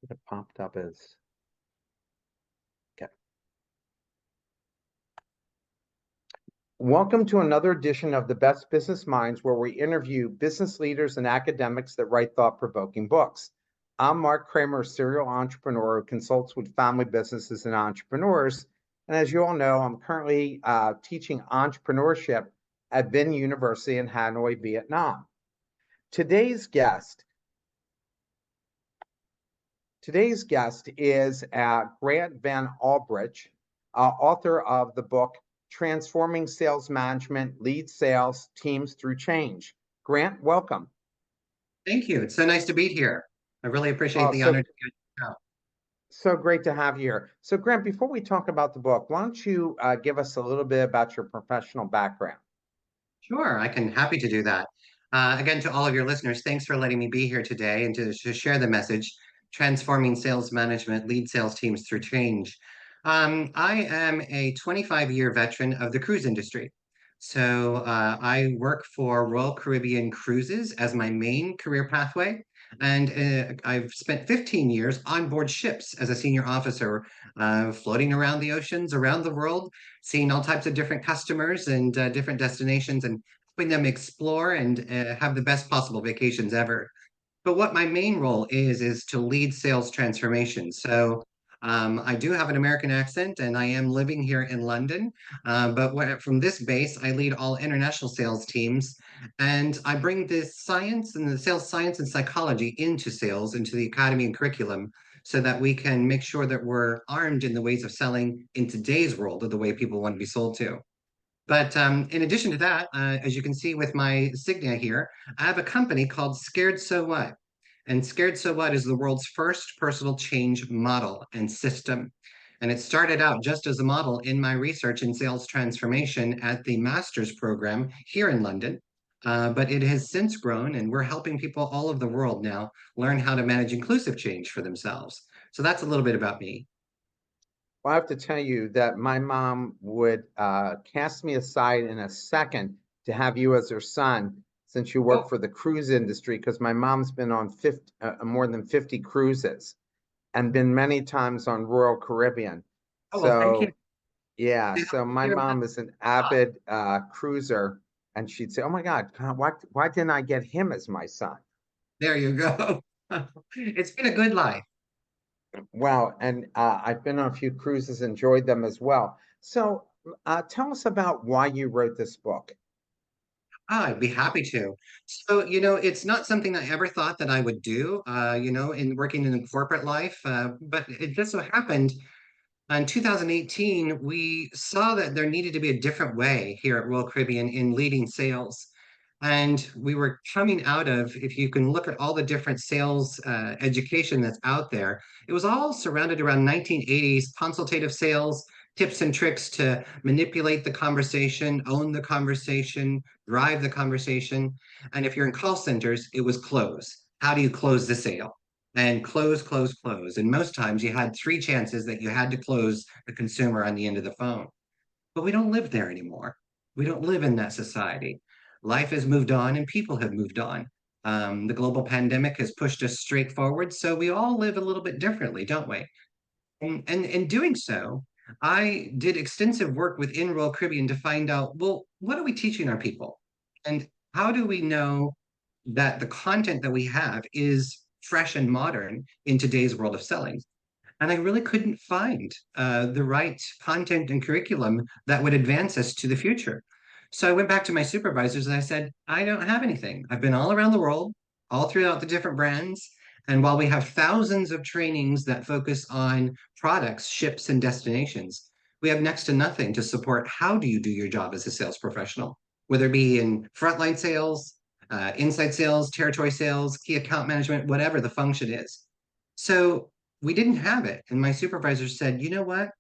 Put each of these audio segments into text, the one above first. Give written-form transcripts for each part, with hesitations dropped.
It popped up as, okay. Welcome to another edition of The Best Business Minds, where we interview business leaders and academics that write thought-provoking books. I'm Marc Kramer, a serial entrepreneur who consults with family businesses and entrepreneurs. And as you all know, I'm currently teaching entrepreneurship at Vinh University in Hanoi, Vietnam. Today's guest is Grant Van Ulbrich, author of the book Transforming Sales Management, Lead Sales Teams Through Change. Grant, welcome. Thank you. It's so nice to be here. I really appreciate Oh, the honor to be on. so great to have you here. So, Grant, before we talk about the book, why don't you give us a little bit about your professional background? Sure, I can happy to do that. Again, to all of your listeners, thanks for letting me be here today and to share the message, transforming sales management, lead sales teams through change. I am a 25-year veteran of the cruise industry. So I work for Royal Caribbean Cruises as my main career pathway. And I've spent 15 years on board ships as a senior officer, floating around the oceans around the world, seeing all types of different customers and different destinations and helping them explore and have the best possible vacations ever. But what my main role is to lead sales transformation. So I do have an American accent and I am living here in London. From this base, I lead all international sales teams and I bring this science and the sales science and psychology into sales, into the academy and curriculum, so that we can make sure that we're armed in the ways of selling in today's world of the way people want to be sold to. But in addition to that, as you can see with my signia here, I have a company called Scared So What. And Scared So What is the world's first personal change model and system. And it started out just as a model in my research in sales transformation at the master's program here in London. But it has since grown, and we're helping people all over the world now learn how to manage inclusive change for themselves. So that's a little bit about me. Well, I have to tell you that my mom would cast me aside in a second to have you as her son, since you work Oh, for the cruise industry, because my mom's been on more than 50 cruises and been many times on Royal Caribbean. oh well, thank you. So, yeah, so my mom is an avid cruiser, and she'd say, "Oh my God, why didn't I get him as my son?" There you go. It's been a good life. Wow, and I've been on a few cruises, enjoyed them as well. So, tell us about why you wrote this book. I'd be happy to. So, it's not something I ever thought that I would do, in working in the corporate life. But it just so happened in 2018, we saw that there needed to be a different way here at Royal Caribbean in leading sales. And we were coming out of, if you can look at all the different sales education that's out there, it was all surrounded around 1980s consultative sales, tips and tricks to manipulate the conversation, own the conversation, drive the conversation. And if you're in call centers, it was close. How do you close the sale? And close, close, close. And most times you had three chances that you had to close the consumer on the end of the phone. But we don't live there anymore. We don't live in that society. Life has moved on and people have moved on. The global pandemic has pushed us straight forward. So we all live a little bit differently, don't we? And in doing so, I did extensive work within Royal Caribbean to find out, well, what are we teaching our people? And how do we know that the content that we have is fresh and modern in today's world of selling? And I really couldn't find the right content and curriculum that would advance us to the future. So I went back to my supervisors and I said, I don't have anything. I've been all around the world, all throughout the different brands. And while we have thousands of trainings that focus on products, ships, and destinations, we have next to nothing to support how do you do your job as a sales professional, whether it be in frontline sales, inside sales, territory sales, key account management, whatever the function is. So we didn't have it. And my supervisor said, you know what?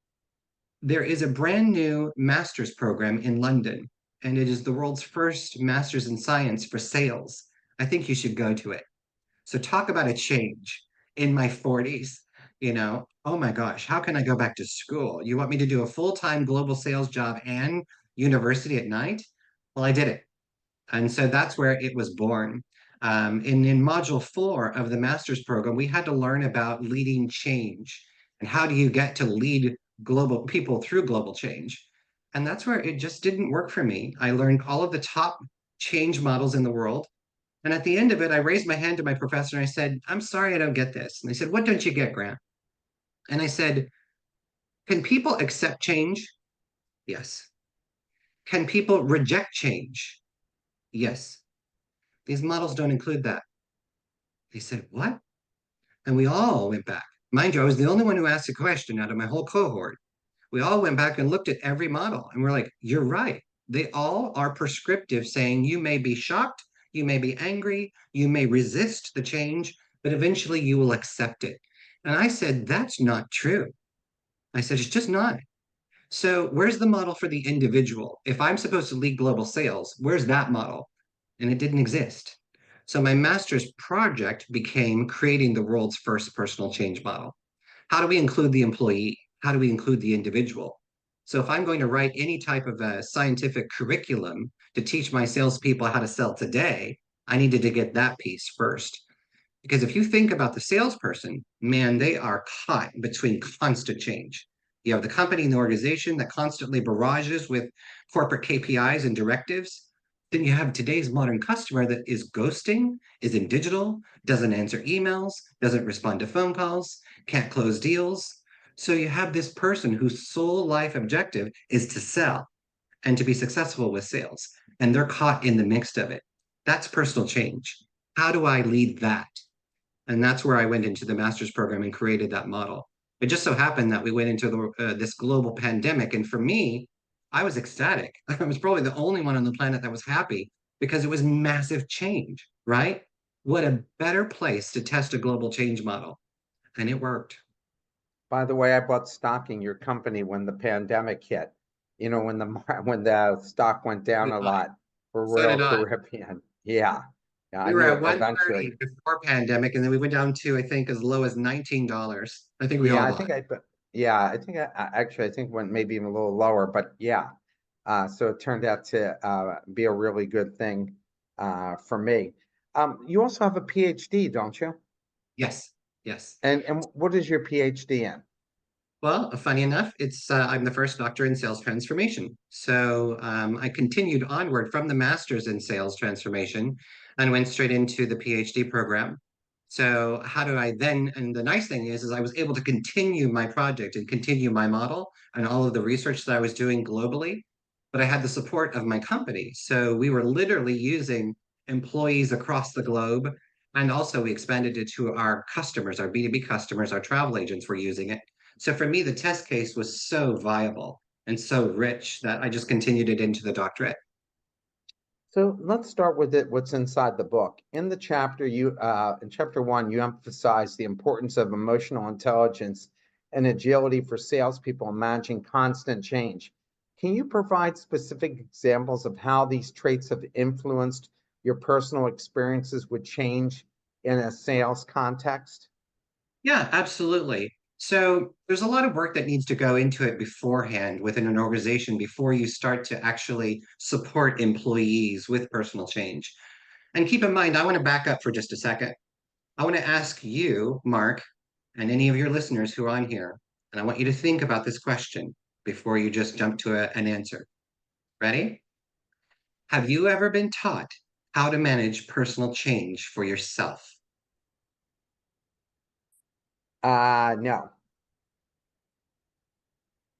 There is a brand new master's program in London, and it is the world's first master's in science for sales. I think you should go to it. So, talk about a change in my 40s. Oh my gosh, how can I go back to school? You want me to do a full time global sales job and university at night? Well, I did it. And so that's where it was born. In module 4 of the master's program, we had to learn about leading change and how do you get to lead global people through global change. And that's where it just didn't work for me. I learned all of the top change models in the world. And at the end of it, I raised my hand to my professor and I said, I'm sorry, I don't get this. And they said, what don't you get, Grant? And I said, can people accept change? Yes. Can people reject change? Yes. These models don't include that. They said, what? And we all went back. Mind you, I was the only one who asked a question out of my whole cohort. We all went back and looked at every model and we're like, you're right. They all are prescriptive, saying you may be shocked, you may be angry, you may resist the change, but eventually you will accept it. And I said, that's not true. I said, it's just not. So, where's the model for the individual? If I'm supposed to lead global sales, where's that model? And it didn't exist. So, my master's project became creating the world's first personal change model. How do we include the employee? How do we include the individual? So, if I'm going to write any type of a scientific curriculum to teach my salespeople how to sell today, I needed to get that piece first. Because if you think about the salesperson, man, they are caught between constant change. You have the company and the organization that constantly barrages with corporate KPIs and directives. Then you have today's modern customer that is ghosting, is in digital, doesn't answer emails, doesn't respond to phone calls, can't close deals. So you have this person whose sole life objective is to sell and to be successful with sales. And they're caught in the mix of it. That's personal change. How do I lead that? And that's where I went into the master's program and created that model. It just so happened that we went into this global pandemic. And for me, I was ecstatic. I was probably the only one on the planet that was happy because it was massive change, right? What a better place to test a global change model. And it worked. By the way, I bought stock in your company when the pandemic hit. When when the stock went So down did a I. lot for So Royal did I. Caribbean. Yeah. Yeah, I We were knew at eventually. 130 before pandemic, and then we went down to, I think, as low as $19. I think we Yeah, all I bought. think yeah, actually I think went maybe even a little lower, but yeah. So it turned out to be a really good thing for me. You also have a PhD, don't you? Yes, yes. And what is your PhD in? Well, funny enough, it's I'm the first doctor in sales transformation. So I continued onward from the master's in sales transformation and went straight into the PhD program. So how do I then? And the nice thing is I was able to continue my project and continue my model and all of the research that I was doing globally. But I had the support of my company. So we were literally using employees across the globe. And also we expanded it to our customers, our B2B customers, our travel agents were using it. So for me, the test case was so viable and so rich that I just continued it into the doctorate. So let's start with what's inside the book. In the chapter, in chapter one, you emphasize the importance of emotional intelligence and agility for salespeople in managing constant change. Can you provide specific examples of how these traits have influenced your personal experiences with change in a sales context? Yeah, absolutely. So there's a lot of work that needs to go into it beforehand within an organization before you start to actually support employees with personal change. And keep in mind, I want to back up for just a second. I want to ask you, Mark, and any of your listeners who are on here, and I want you to think about this question before you just jump to an answer. Ready? Have you ever been taught how to manage personal change for yourself? No.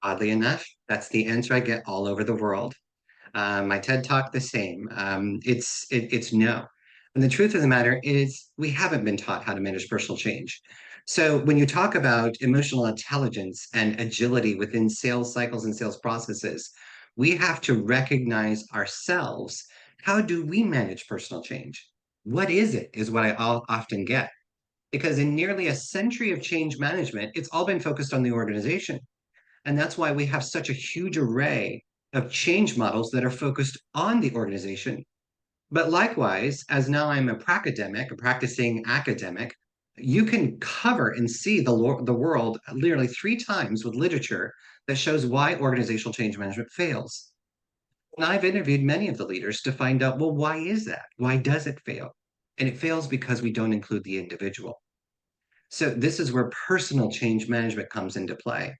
Oddly enough, that's the answer I get all over the world. My TED Talk, the same. It's no. And the truth of the matter is, we haven't been taught how to manage personal change. So when you talk about emotional intelligence and agility within sales cycles and sales processes, we have to recognize ourselves. How do we manage personal change? What is it, is what I often get. Because in nearly a century of change management, it's all been focused on the organization. And that's why we have such a huge array of change models that are focused on the organization. But likewise, as now I'm a pracademic, a practicing academic, you can cover and see the world nearly 3 times with literature that shows why organizational change management fails. And I've interviewed many of the leaders to find out, well, why is that? Why does it fail? And it fails because we don't include the individual. So this is where personal change management comes into play.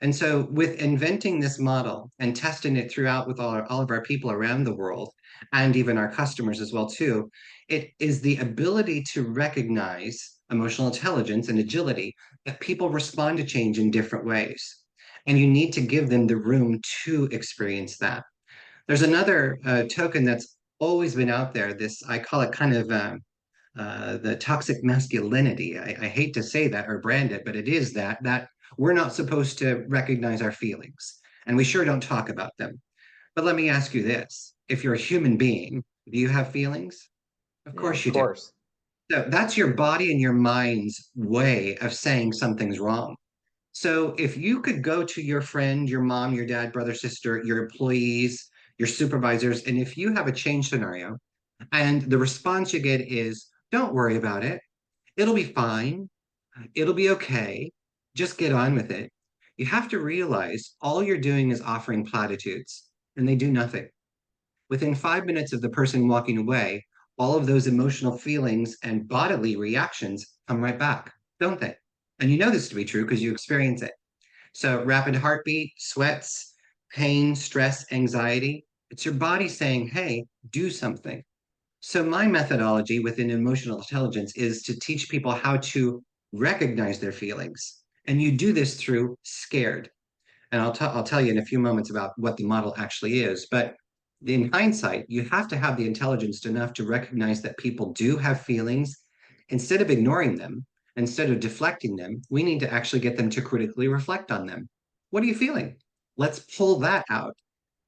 And so, with inventing this model and testing it throughout with all of our people around the world, and even our customers as well too, it is the ability to recognize emotional intelligence and agility that people respond to change in different ways, and you need to give them the room to experience that. There's another token that's always been out there. This I call it kind of the toxic masculinity. I hate to say that or brand it, but it is that we're not supposed to recognize our feelings, and we sure don't talk about them. But let me ask you this: if you're a human being, do you have feelings? Of Yeah, course of you do. course. So that's your body and your mind's way of saying something's wrong. So if you could go to your friend, your mom, your dad, brother, sister, your employees, your supervisors, and if you have a change scenario, and the response you get is, don't worry about it. It'll be fine. It'll be okay. Just get on with it. You have to realize all you're doing is offering platitudes and they do nothing. Within 5 minutes of the person walking away, all of those emotional feelings and bodily reactions come right back, don't they? And you know this to be true because you experience it. So, rapid heartbeat, sweats, pain, stress, anxiety, it's your body saying, hey, do something. So, my methodology within emotional intelligence is to teach people how to recognize their feelings. And you do this through scared. And I'll tell you in a few moments about what the model actually is. But in hindsight, you have to have the intelligence enough to recognize that people do have feelings. Instead of ignoring them, instead of deflecting them, we need to actually get them to critically reflect on them. What are you feeling? Let's pull that out.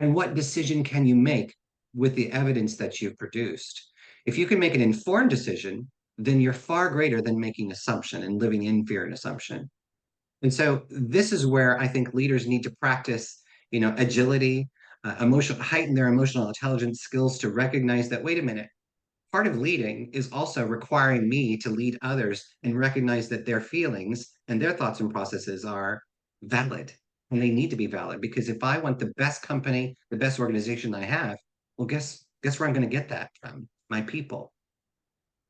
And what decision can you make with the evidence that you've produced? If you can make an informed decision, then you're far greater than making assumption and living in fear and assumption. And so this is where I think leaders need to practice, agility, heighten their emotional intelligence skills to recognize that, wait a minute, part of leading is also requiring me to lead others and recognize that their feelings and their thoughts and processes are valid and they need to be valid because if I want the best company, the best organization I have, well, guess where I'm going to get that from? My people.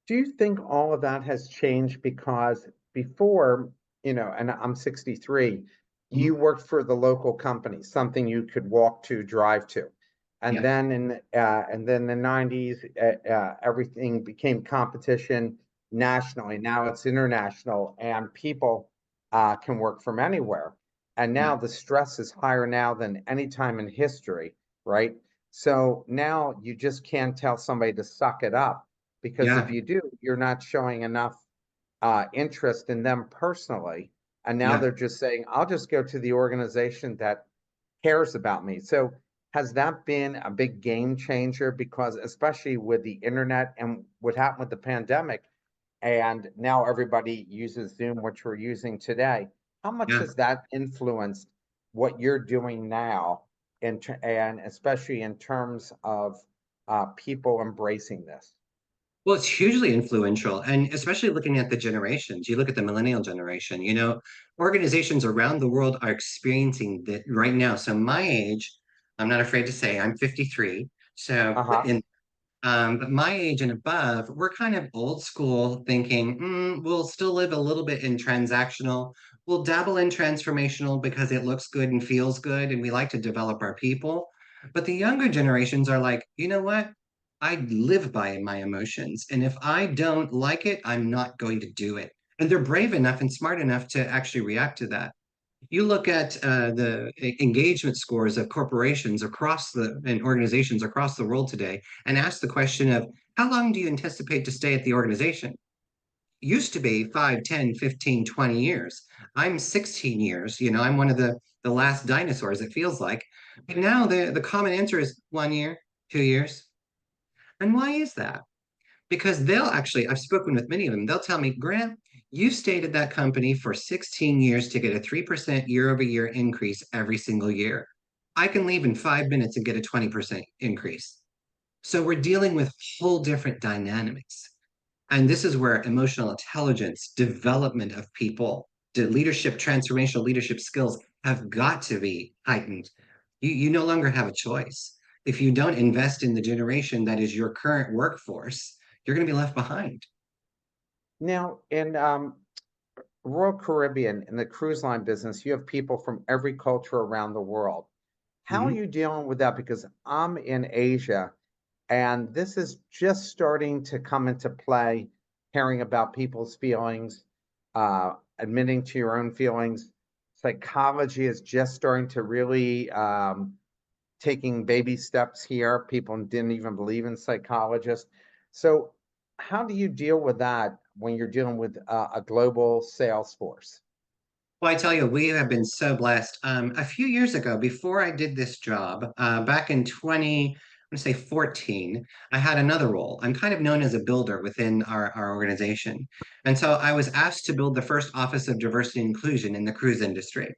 Do you think all of that has changed because before, and I'm 63, you Mhm. worked for the local company, something you could walk to, drive to. And Yeah, then in the 90s, everything became competition nationally. Now it's international and people can work from anywhere. And yeah, now the stress is higher now than any time in history, right? So now you just can't tell somebody to suck it up because if yeah, you do, you're not showing enough interest in them personally. And now yeah. they're just saying, I'll just go to the organization that cares about me. So has that been a big game changer? Because especially with the internet and what happened with the pandemic, and now everybody uses Zoom, which we're using today. How much Yeah. has that influenced what you're doing now, and especially in terms of people embracing this? Well, it's hugely influential, and especially looking at the generations. You look at the millennial generation, organizations around the world are experiencing that right now. So my age, I'm not afraid to say I'm 53. So Uh-huh. but my age and above, we're kind of old school thinking, we'll still live a little bit in transactional. We'll dabble in transformational because it looks good and feels good, and we like to develop our people. But the younger generations are like, you know what? I live by my emotions. And if I don't like it, I'm not going to do it. And they're brave enough and smart enough to actually react to that. You look at the engagement scores of corporations across and organizations across the world today and ask the question of how long do you anticipate to stay at the organization? Used to be 5, 10, 15, 20 years. I'm 16 years. I'm one of the last dinosaurs, it feels like. But now the common answer is 1 year, 2 years. And why is that? Because I've spoken with many of them, they'll tell me, Grant, you stayed at that company for 16 years to get a 3% year over year increase every single year. I can leave in 5 minutes and get a 20% increase. So we're dealing with whole different dynamics. And this is where emotional intelligence, development of people, the leadership, transformational leadership skills have got to be heightened. You no longer have a choice. If you don't invest in the generation that is your current workforce, you're going to be left behind. Now, in Royal Caribbean, in the cruise line business, you have people from every culture around the world. How are Mhm. you dealing with that? Because I'm in Asia, and this is just starting to come into play, caring about people's feelings, admitting to your own feelings. Psychology is just starting to really taking baby steps here. People didn't even believe in psychologists. So, how do you deal with that when you're dealing with a global sales force? Well, I tell you, we have been so blessed. A few years ago, before I did this job, back in 20, I'm going to say 14, I had another role. I'm kind of known as a builder within our organization. And so I was asked to build the first office of diversity and inclusion in the cruise industry.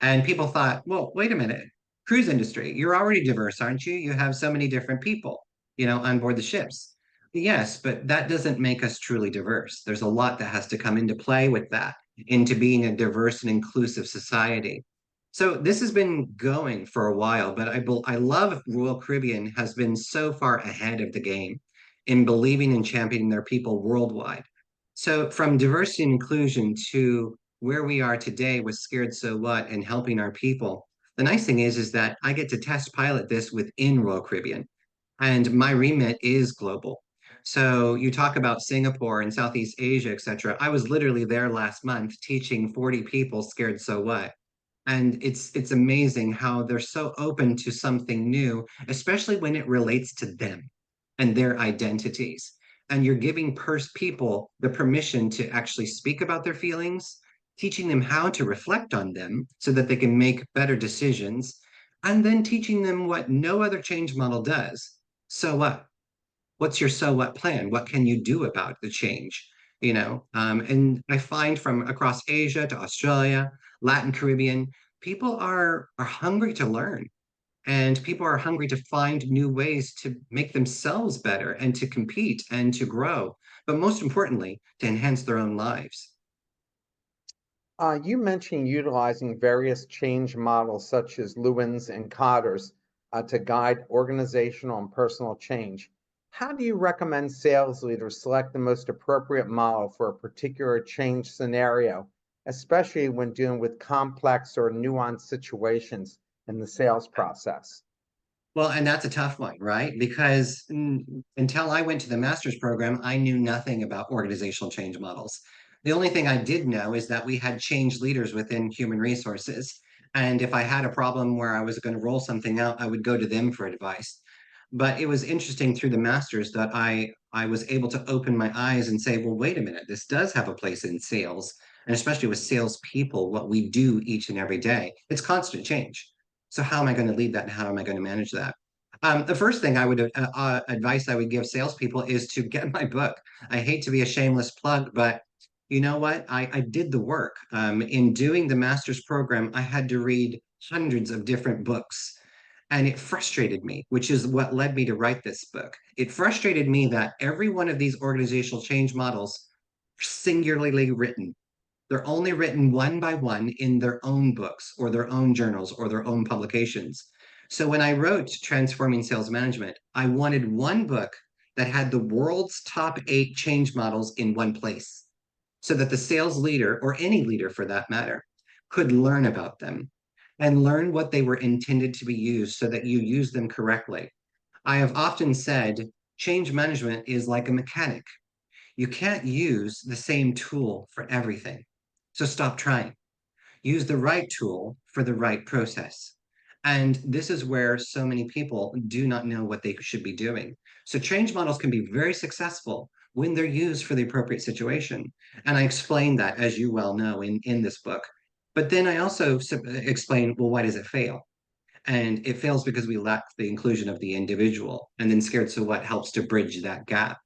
And people thought, well, wait a minute, cruise industry, you're already diverse, aren't you? You have so many different people, on board the ships. Yes, but that doesn't make us truly diverse. There's a lot that has to come into play with that, into being a diverse and inclusive society. So this has been going for a while, but I love Royal Caribbean has been so far ahead of the game in believing and championing their people worldwide. So from diversity and inclusion to where we are today with Scared So What and helping our people. The nice thing is that I get to test pilot this within Royal Caribbean, and my remit is global. So you talk about Singapore and Southeast Asia, etc. I was literally there last month teaching 40 people Scared So What. And it's amazing how they're so open to something new, especially when it relates to them and their identities. And you're giving people the permission to actually speak about their feelings, teaching them how to reflect on them so that they can make better decisions, and then teaching them what no other change model does. So what? What's your so what plan? What can you do about the change? And I find from across Asia to Australia, Latin Caribbean, people are hungry to learn, and people are hungry to find new ways to make themselves better and to compete and to grow, but most importantly, to enhance their own lives. You mentioned utilizing various change models such as Lewin's and Cotter's to guide organizational and personal change. How do you recommend sales leaders select the most appropriate model for a particular change scenario, especially when dealing with complex or nuanced situations in the sales process? Well, and that's a tough one, right? Because until I went to the master's program, I knew nothing about organizational change models. The only thing I did know is that we had change leaders within human resources. And if I had a problem where I was going to roll something out, I would go to them for advice. But it was interesting through the master's that I was able to open my eyes and say, well, wait a minute, this does have a place in sales, and especially with salespeople, what we do each and every day. It's constant change. So how am I going to lead that and how am I going to manage that? The first thing I would advice I would give salespeople is to get my book. I hate to be a shameless plug, but you know what? I did the work. In doing the master's program, I had to read hundreds of different books. And it frustrated me, which is what led me to write this book. It frustrated me that every one of these organizational change models are singularly written. They're only written one by one in their own books or their own journals or their own publications. So when I wrote Transforming Sales Management, I wanted one book that had the world's top 8 change models in one place so that the sales leader, or any leader for that matter, could learn about them and learn what they were intended to be used so that you use them correctly. I have often said change management is like a mechanic. You can't use the same tool for everything. So stop trying. Use the right tool for the right process. And this is where so many people do not know what they should be doing. So change models can be very successful when they're used for the appropriate situation. And I explain that, as you well know, in this book. But then I also explain, well, why does it fail? And it fails because we lack the inclusion of the individual. And then Scared So What helps to bridge that gap.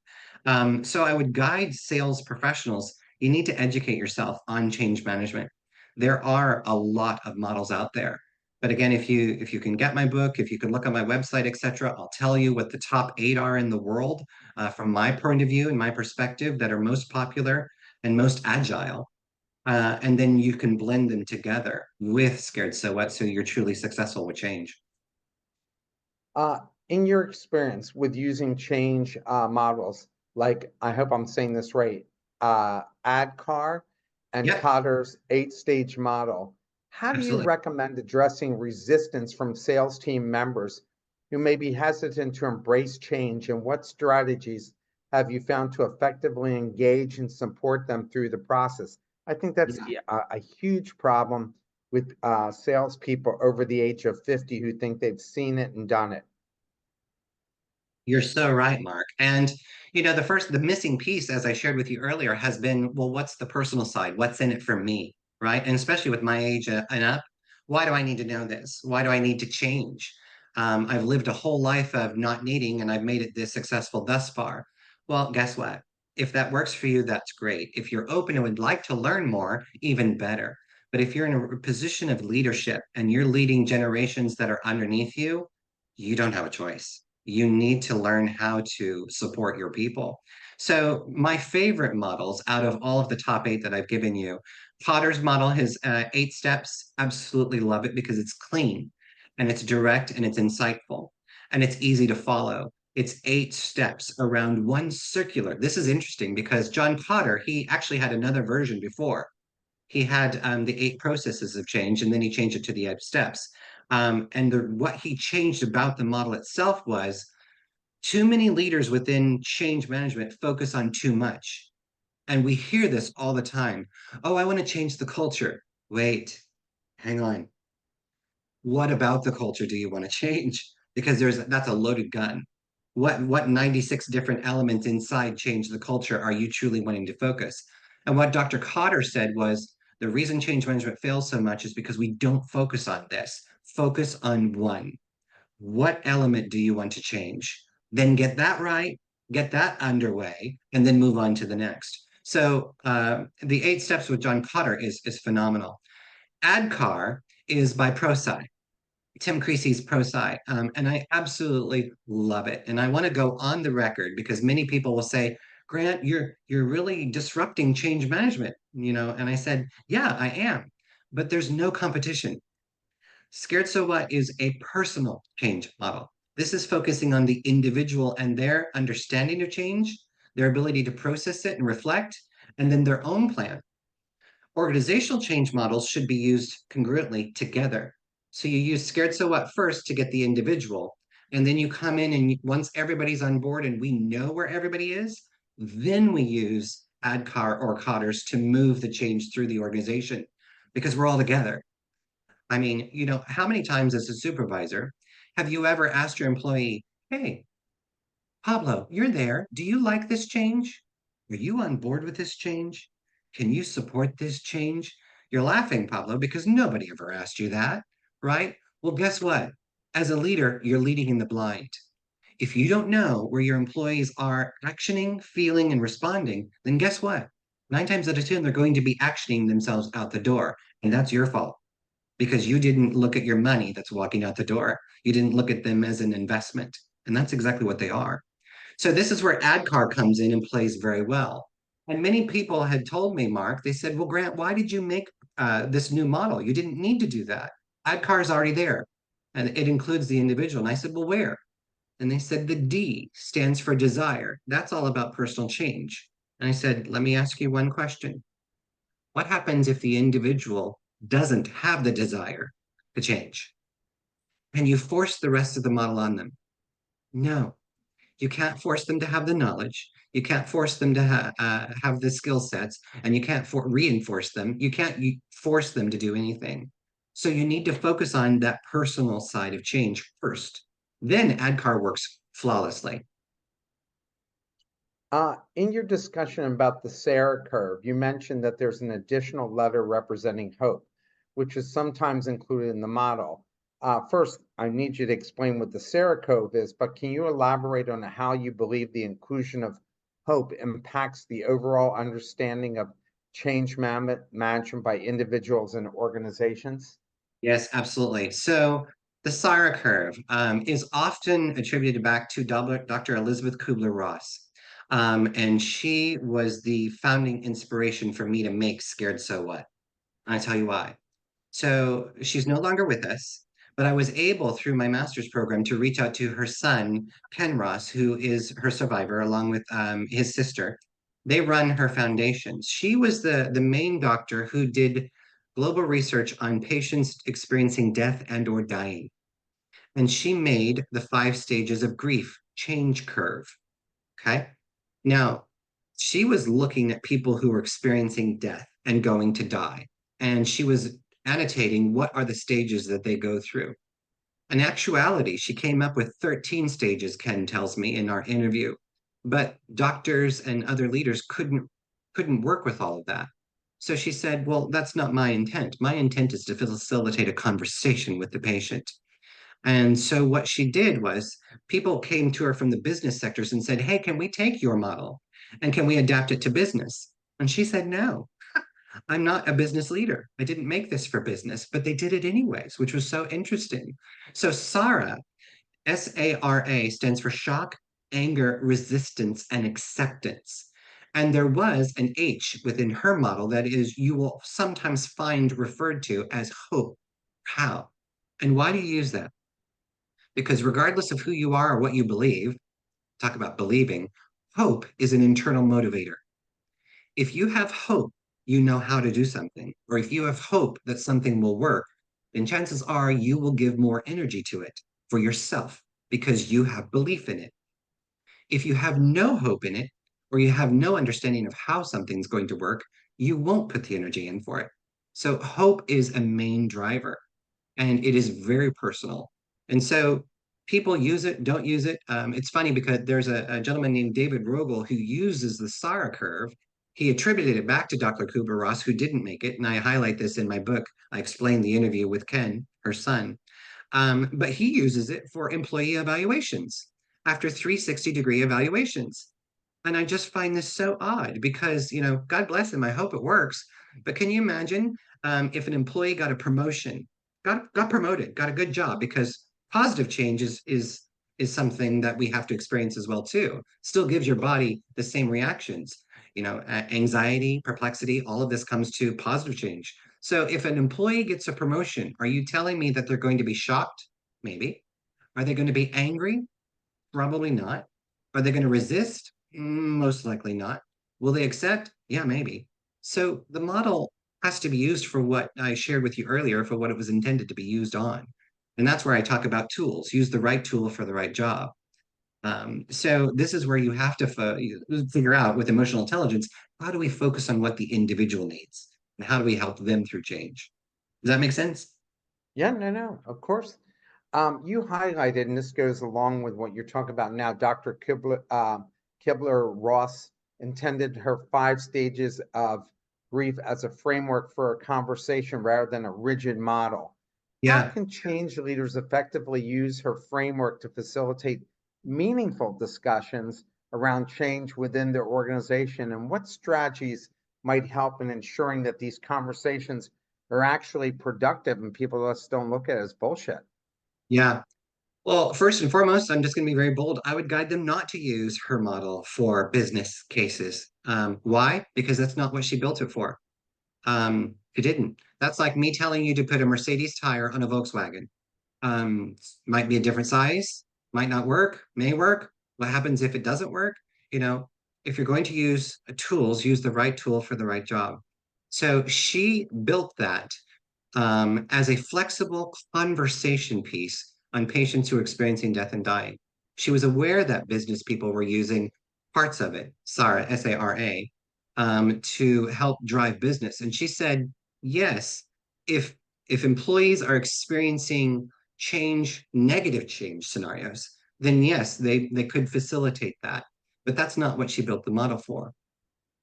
So I would guide sales professionals. You need to educate yourself on change management. There are a lot of models out there. But again, if you can get my book, if you can look on my website, etc., I'll tell you what the top 8 are in the world from my point of view and my perspective that are most popular and most agile. And then you can blend them together with Scared So What so you're truly successful with change. In your experience with using change models, like I hope I'm saying this right, ADKAR and Yep, Kotter's 8-stage model. How do you absolutely. recommend addressing resistance from sales team members who may be hesitant to embrace change, and what strategies have you found to effectively engage and support them through the process? I think that's Yeah. a huge problem with salespeople over the age of 50 who think they've seen it and done it. You're so right, Mark. And the missing piece, as I shared with you earlier, has been, well, what's the personal side? What's in it for me, right? And especially with my age and up, why do I need to know this? Why do I need to change? I've lived a whole life of not needing, and I've made it this successful thus far. Well, guess what? If that works for you, that's great. If you're open and would like to learn more, even better. But if you're in a position of leadership and you're leading generations that are underneath you don't have a choice. You need to learn how to support your people. So, my favorite models out of all of the top eight that I've given you, Potter's model has 8 steps. Absolutely love it because it's clean and it's direct and it's insightful and it's easy to follow. It's 8 steps around one circular. This is interesting because John Potter, he actually had another version before. He had the 8 processes of change, and then he changed it to the 8 steps. What he changed about the model itself was too many leaders within change management focus on too much. And we hear this all the time. Oh, I want to change the culture. Wait, hang on. What about the culture do you want to change? Because that's a loaded gun. What 96 different elements inside change the culture are you truly wanting to focus? And what Dr. Cotter said was the reason change management fails so much is because we don't focus on this. Focus on one. What element do you want to change? Then get that right, get that underway, and then move on to the next. So the 8 steps with John Cotter is phenomenal. ADKAR is by ProSci. Tim Creasy's ProSci, and I absolutely love it. And I want to go on the record because many people will say, "Grant, you're really disrupting change management," And I said, "Yeah, I am, but there's no competition. Scared So What is a personal change model. This is focusing on the individual and their understanding of change, their ability to process it and reflect, and then their own plan. Organizational change models should be used congruently together. So you use Scared So What first to get the individual, and then you come in and once everybody's on board and we know where everybody is, then we use ADKAR or Cotters to move the change through the organization because we're all together. I mean, how many times as a supervisor have you ever asked your employee, hey, Pablo, you're there. Do you like this change? Are you on board with this change? Can you support this change? You're laughing, Pablo, because nobody ever asked you that, right? Well, guess what? As a leader, you're leading in the blind. If you don't know where your employees are actioning, feeling, and responding, then guess what? 9 times out of 10, they're going to be actioning themselves out the door. And that's your fault because you didn't look at your money that's walking out the door. You didn't look at them as an investment. And that's exactly what they are. So this is where ADKAR comes in and plays very well. And many people had told me, Mark, they said, well, Grant, why did you make this new model? You didn't need to do that. ADKAR is already there and it includes the individual. And I said, well, where? And they said the D stands for desire. That's all about personal change. And I said, let me ask you one question. What happens if the individual doesn't have the desire to change? Can you force the rest of the model on them? No, you can't force them to have the knowledge. You can't force them to have the skill sets, and you can't reinforce them. You can't force them to do anything. So you need to focus on that personal side of change first. Then ADKAR works flawlessly. In your discussion about the Sarah curve, you mentioned that there's an additional letter representing hope, which is sometimes included in the model. First, I need you to explain what the Sarah curve is, but can you elaborate on how you believe the inclusion of hope impacts the overall understanding of change management by individuals and organizations? Yes, absolutely. So the Sarah curve is often attributed back to Dr. Elizabeth Kubler-Ross. And she was the founding inspiration for me to make Scared So What. I tell you why. So she's no longer with us, But I was able, through my master's program, to reach out to her son, Ken Ross, who is her survivor, along with his sister. They run her foundation. She was the main doctor who did global research on patients experiencing death and or dying. And she made the 5 stages of grief change curve. Okay. Now, she was looking at people who were experiencing death and going to die. And she was annotating what are the stages that they go through. In actuality, she came up with 13 stages, Ken tells me in our interview. But doctors and other leaders couldn't work with all of that. So she said, well, that's not my intent. My intent is to facilitate a conversation with the patient. And so what she did was people came to her from the business sectors and said, hey, can we take your model and can we adapt it to business? And she said, no, I'm not a business leader. I didn't make this for business, but they did it anyways, which was so interesting. So SARA, SARA stands for shock, anger, resistance, and acceptance. And there was an H within her model that is you will sometimes find referred to as hope. How? And why do you use that? Because regardless of who you are or what you believe, talk about believing, hope is an internal motivator. If you have hope, you know how to do something, or if you have hope that something will work, then chances are you will give more energy to it for yourself because you have belief in it. If you have no hope in it, or you have no understanding of how something's going to work, you won't put the energy in for it. So, hope is a main driver and it is very personal. And so people use it, don't use it. It's funny because there's a gentleman named David Rogel who uses the SARA curve. He attributed it back to Dr. Kubler-Ross, who didn't make it. And I highlight this in my book. I explain the interview with Ken, her son. But he uses it for employee evaluations after 360-degree evaluations. And I just find this so odd because, God bless him. I hope it works. But can you imagine if an employee got a promotion, got promoted, got a good job? Because positive change is something that we have to experience as well too. Still gives your body the same reactions. Anxiety, perplexity, all of this comes to positive change. So if an employee gets a promotion, are you telling me that they're going to be shocked? Maybe. Are they going to be angry? Probably not. Are they going to resist? Most likely not. Will they accept? Yeah, maybe. So the model has to be used for what I shared with you earlier, for what it was intended to be used on. And that's where I talk about tools. Use the right tool for the right job. So this is where you have to figure out with emotional intelligence, how do we focus on what the individual needs? And how do we help them through change? Does that make sense? Yeah, no, no, of course. You highlighted, and this goes along with what you're talking about now, Dr. Kibler-Ross intended her 5 stages of grief as a framework for a conversation rather than a rigid model. How Yeah. can change leaders effectively use her framework to facilitate meaningful discussions around change within their organization? And what strategies might help in ensuring that these conversations are actually productive and people just don't look at it as bullshit? Yeah. Well, first and foremost, I'm just going to be very bold. I would guide them not to use her model for business cases. Why? Because that's not what she built it for. It didn't. That's like me telling you to put a Mercedes tire on a Volkswagen. Um, might be a different size, might not work, may work. What happens if it doesn't work? You know, if you're going to use tools, use the right tool for the right job. So she built that as a flexible conversation piece on patients who are experiencing death and dying. She was aware that business people were using parts of it, SARA, SARA, to help drive business. And she said, yes, if employees are experiencing change, negative change scenarios, then yes, they could facilitate that. But that's not what she built the model for.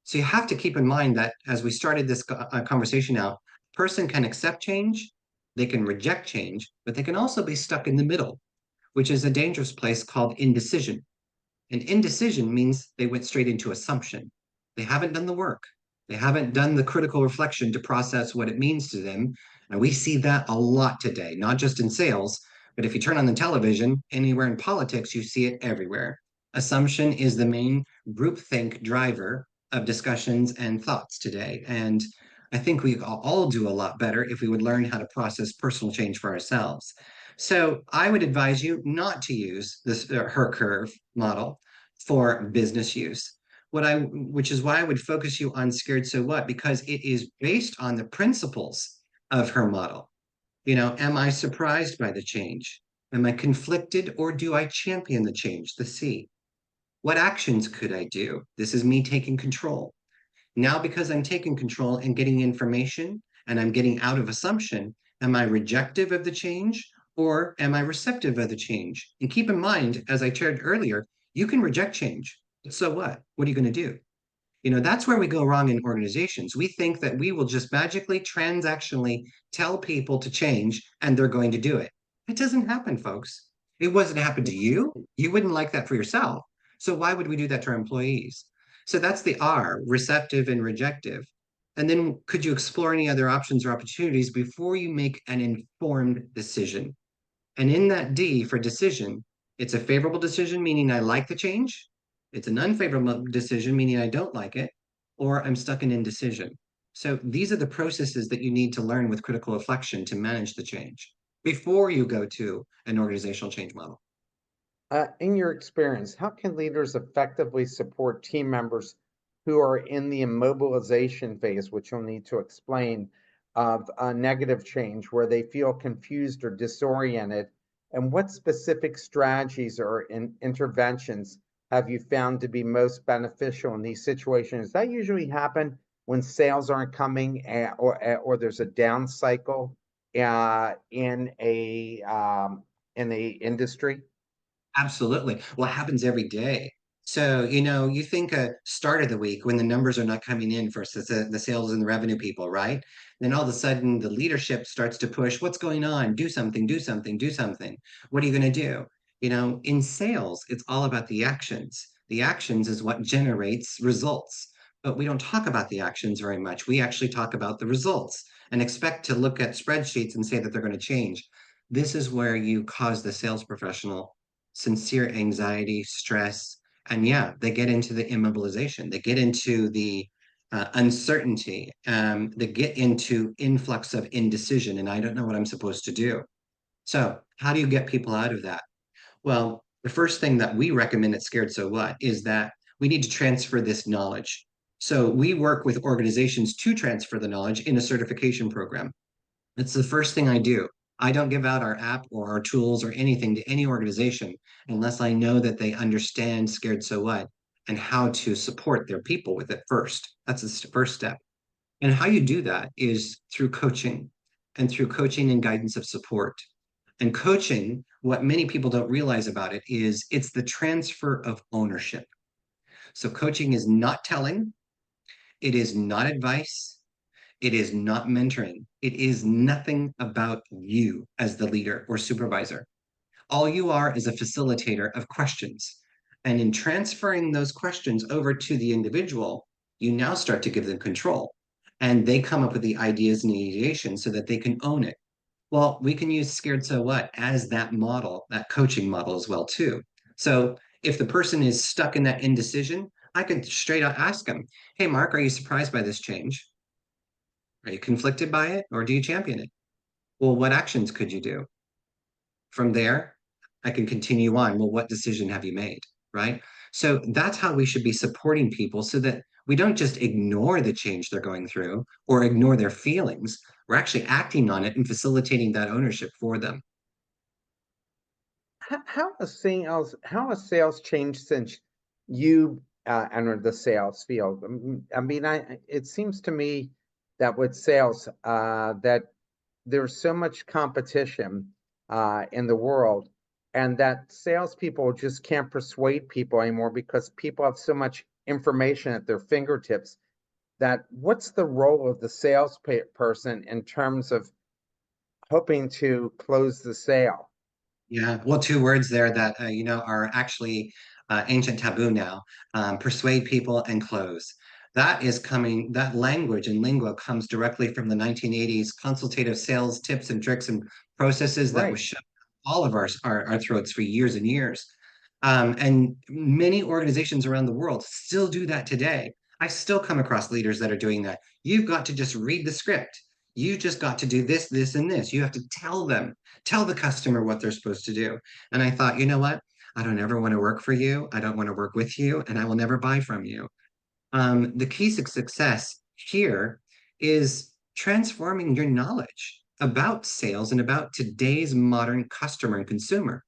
So you have to keep in mind that as we started this conversation out, person can accept change, they can reject change, but they can also be stuck in the middle, which is a dangerous place called indecision. And indecision means they went straight into assumption. They haven't done the work. They haven't done the critical reflection to process what it means to them. And we see that a lot today, not just in sales, but if you turn on the television, anywhere in politics, you see it everywhere. Assumption is the main groupthink driver of discussions and thoughts today. And I think we all do a lot better if we would learn how to process personal change for ourselves. So I would advise you not to use this her curve model for business use. Which is why I would focus you on scared so what, because it is based on the principles of her model. Am I surprised by the change? Am I conflicted or do I champion the change? The C. What actions could I do? This is me taking control. Now, because I'm taking control and getting information and I'm getting out of assumption, am I rejective of the change or am I receptive of the change? And keep in mind, as I shared earlier, you can reject change. So what? What are you going to do? That's where we go wrong in organizations. We think that we will just magically, transactionally tell people to change and they're going to do it. It doesn't happen, folks. It wasn't happen to you. You wouldn't like that for yourself. So why would we do that to our employees? So that's the R, receptive and rejective. And then could you explore any other options or opportunities before you make an informed decision? And in that D for decision, it's a favorable decision, meaning I like the change. It's an unfavorable decision, meaning I don't like it, or I'm stuck in indecision. So these are the processes that you need to learn with critical reflection to manage the change before you go to an organizational change model. In your experience, how can leaders effectively support team members who are in the immobilization phase, which you'll need to explain, of a negative change where they feel confused or disoriented? And what specific strategies or interventions have you found to be most beneficial in these situations? Does that usually happen when sales aren't coming or there's a down cycle in a industry? Absolutely. Well, it happens every day. So, you think a start of the week when the numbers are not coming in for the sales and the revenue people, right? Then all of a sudden the leadership starts to push, what's going on? Do something, do something, do something. What are you going to do? In sales, it's all about the actions. The actions is what generates results. But we don't talk about the actions very much. We actually talk about the results and expect to look at spreadsheets and say that they're going to change. This is where you cause the sales professional sincere anxiety, stress, and yeah, they get into the immobilization. They get into the uncertainty. They get into influx of indecision, and I don't know what I'm supposed to do. So, how do you get people out of that? Well, the first thing that we recommend at Scared So What is that we need to transfer this knowledge. So, we work with organizations to transfer the knowledge in a certification program. It's the first thing I do. I don't give out our app or our tools or anything to any organization unless I know that they understand Scared So What and how to support their people with it first. That's the first step. And how you do that is through coaching and through coaching and guidance of support. And coaching, what many people don't realize about it is it's the transfer of ownership. So coaching is not telling, it is not advice, it is not mentoring. It is nothing about you as the leader or supervisor. All you are is a facilitator of questions. And in transferring those questions over to the individual, you now start to give them control. And they come up with the ideas and ideation so that they can own it. Well, we can use Scared So What as that model, that coaching model as well, too. So if the person is stuck in that indecision, I can straight out ask them, hey, Mark, are you surprised by this change? Are you conflicted by it or do you champion it? Well, what actions could you do? From there, I can continue on. Well, what decision have you made? Right. So that's how we should be supporting people so that we don't just ignore the change they're going through or ignore their feelings. We're actually acting on it and facilitating that ownership for them. How has sales changed since you entered the sales field? I mean, it seems to me that with sales, that there's so much competition in the world, and that salespeople just can't persuade people anymore because people have so much information at their fingertips. That what's the role of the salesperson in terms of hoping to close the sale? Yeah, well, two words there that are actually ancient taboo now: persuade people and close. That is coming. That language and lingua comes directly from the 1980s consultative sales tips and tricks and processes that was Right. shoved down all of our throats for years and years. And many organizations around the world still do that today. I still come across leaders that are doing that. You've got to just read the script. You just got to do this, this, and this. You have to tell them, tell the customer what they're supposed to do. And I thought, you know what? I don't ever want to work for you. I don't want to work with you, and I will never buy from you. The key to success here is transforming your knowledge about sales and about today's modern customer and consumer.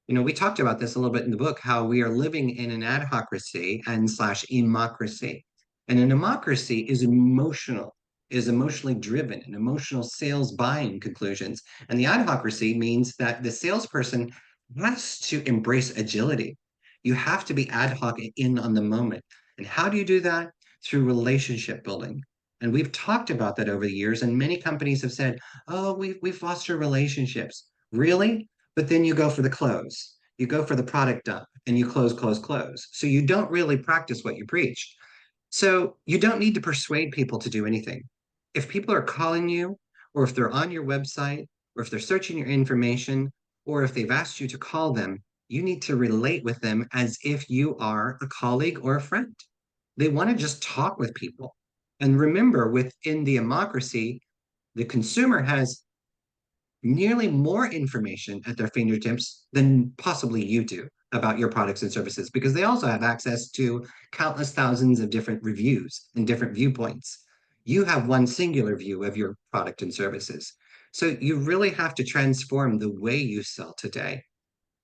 We talked about this a little bit in the book, how we are living in an adhocracy and slash emocracy. And an democracy is emotionally driven, and emotional sales buying conclusions. And the adhocracy means that the salesperson has to embrace agility. You have to be ad hoc and in on the moment. And how do you do that? Through relationship building. And we've talked about that over the years, and many companies have said, oh, we foster relationships. Really? But then you go for the close. You go for the product dump and you close, close, close. So you don't really practice what you preach. So you don't need to persuade people to do anything. If people are calling you, or if they're on your website, or if they're searching your information, or if they've asked you to call them, you need to relate with them as if you are a colleague or a friend. They want to just talk with people. And remember, within the democracy, the consumer has nearly more information at their fingertips than possibly you do about your products and services, because they also have access to countless thousands of different reviews and different viewpoints. You have one singular view of your product and services. So you really have to transform the way you sell today.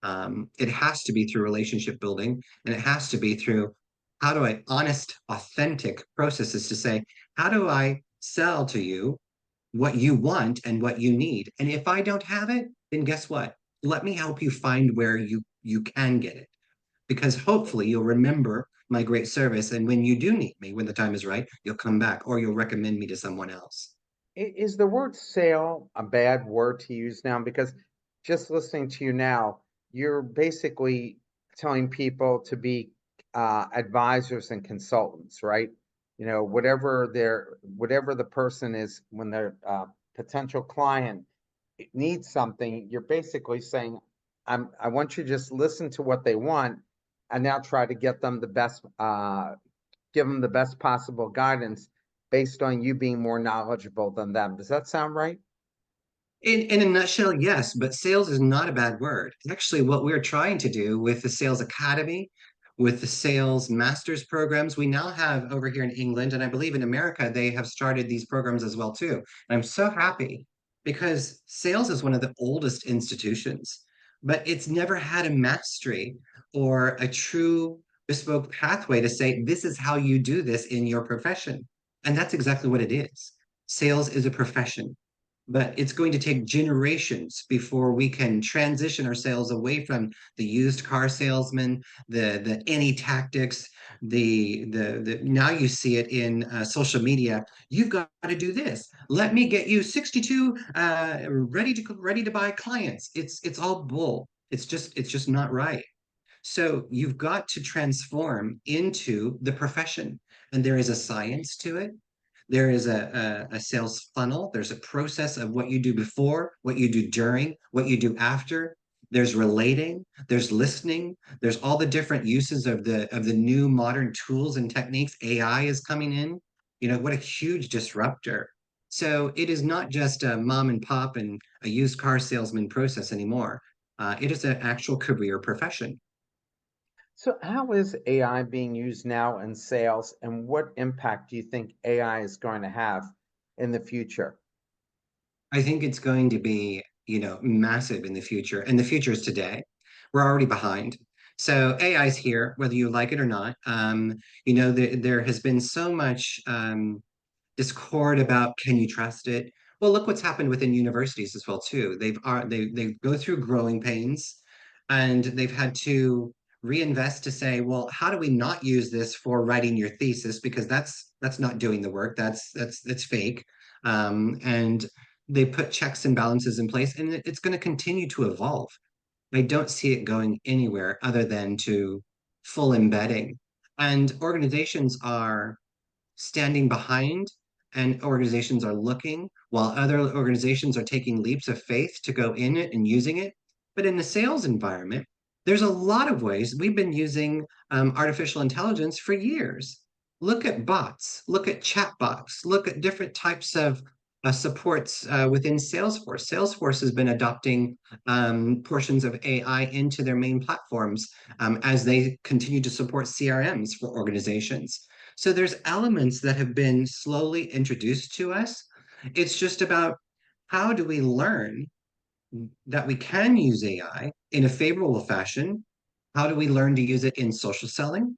It has to be through relationship building, and it has to be through how do I honest, authentic processes to say, how do I sell to you what you want and what you need. And if I don't have it, then guess what? Let me help you find where you can get it. Because hopefully you'll remember my great service. And when you do need me, when the time is right, you'll come back or you'll recommend me to someone else. Is the word sale a bad word to use now? Because just listening to you now, you're basically telling people to be advisors and consultants, right? Whatever the person is, when their potential client needs something, you're basically saying, I want you to just listen to what they want and now try to give them the best possible guidance based on you being more knowledgeable than them. Does that sound right? In a nutshell, yes, but sales is not a bad word. Actually, what we're trying to do with the Sales Academy, with the Sales Masters programs, we now have over here in England, and I believe in America, they have started these programs as well too. And I'm so happy because sales is one of the oldest institutions, but it's never had a mastery or a true bespoke pathway to say, this is how you do this in your profession. And that's exactly what it is. Sales is a profession, but it's going to take generations before we can transition our sales away from the used car salesman, the any tactics, the now you see it in social media. You've got to do this. Let me get you 62 ready to buy clients. It's all bull. It's just not right. So you've got to transform into the profession, and there is a science to it. There is a sales funnel. There's a process of what you do before, what you do during, what you do after. There's relating, there's listening, there's all the different uses of the new modern tools and techniques. AI is coming in. What a huge disruptor. So it is not just a mom and pop and a used car salesman process anymore. It is an actual career profession. So, how is AI being used now in sales, and what impact do you think AI is going to have in the future? I think it's going to be, massive in the future, and the future is today. We're already behind. So AI is here, whether you like it or not. There has been so much discord about can you trust it? Well, look what's happened within universities as well too. They go through growing pains, and they've had to reinvest to say, well, how do we not use this for writing your thesis, because that's not doing the work. That's fake. And they put checks and balances in place, and it's going to continue to evolve. I don't see it going anywhere other than to full embedding. And organizations are standing behind, and organizations are looking, while other organizations are taking leaps of faith to go in it and using it. But in the sales environment, there's a lot of ways we've been using artificial intelligence for years. Look at bots, look at chatbots, look at different types of supports within Salesforce. Salesforce has been adopting portions of AI into their main platforms as they continue to support CRMs for organizations. So there's elements that have been slowly introduced to us. It's just about how do we learn that we can use AI in a favorable fashion? How do we learn to use it in social selling?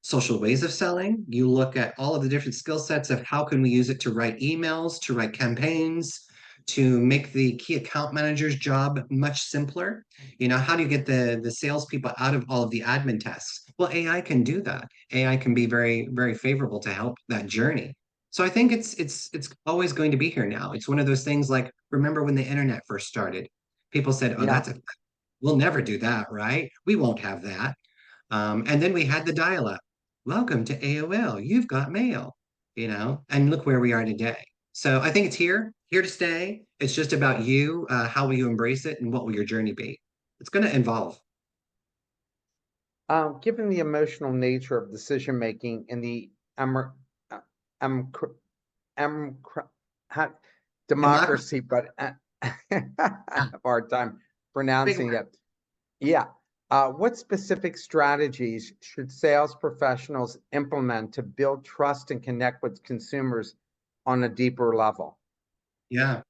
Social ways of selling. You look at all of the different skill sets of how can we use it to write emails, to write campaigns, to make the key account manager's job much simpler. How do you get the salespeople out of all of the admin tasks? Well, AI can do that. AI can be very, very favorable to help that journey. So I think it's always going to be here now. It's one of those things like remember when the internet first started? People said, "Oh, Yeah. we'll never do that, right? We won't have that." And then we had the dial-up. Welcome to AOL. You've got mail, and look where we are today. So I think it's here to stay. It's just about you. How will you embrace it, and what will your journey be? It's going to evolve. Given the emotional nature of decision making in the emer, em, em, ha- Democracy. democracy, but I have Yeah, a hard time big pronouncing word. it. Yeah. What specific strategies should sales professionals implement to build trust and connect with consumers on a deeper level? Yeah.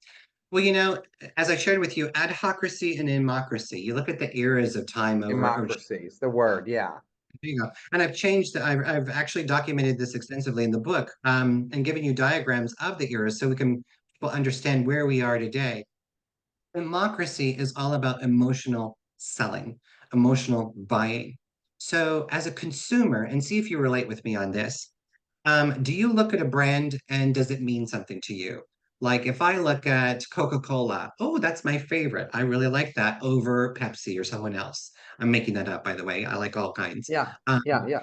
Well, as I shared with you, adhocracy and democracy. You look at the eras of time over. Democracy is the word. Yeah. There you go. And I've actually documented this extensively in the book, and given you diagrams of the eras so we can people understand where we are today. Democracy is all about emotional selling, emotional buying. So, as a consumer, and see if you relate with me on this, do you look at a brand and does it mean something to you? Like if I look at Coca-Cola, oh, that's my favorite. I really like that over Pepsi or someone else. I'm making that up, by the way. I like all kinds. Yeah. Um, Yeah. Yeah.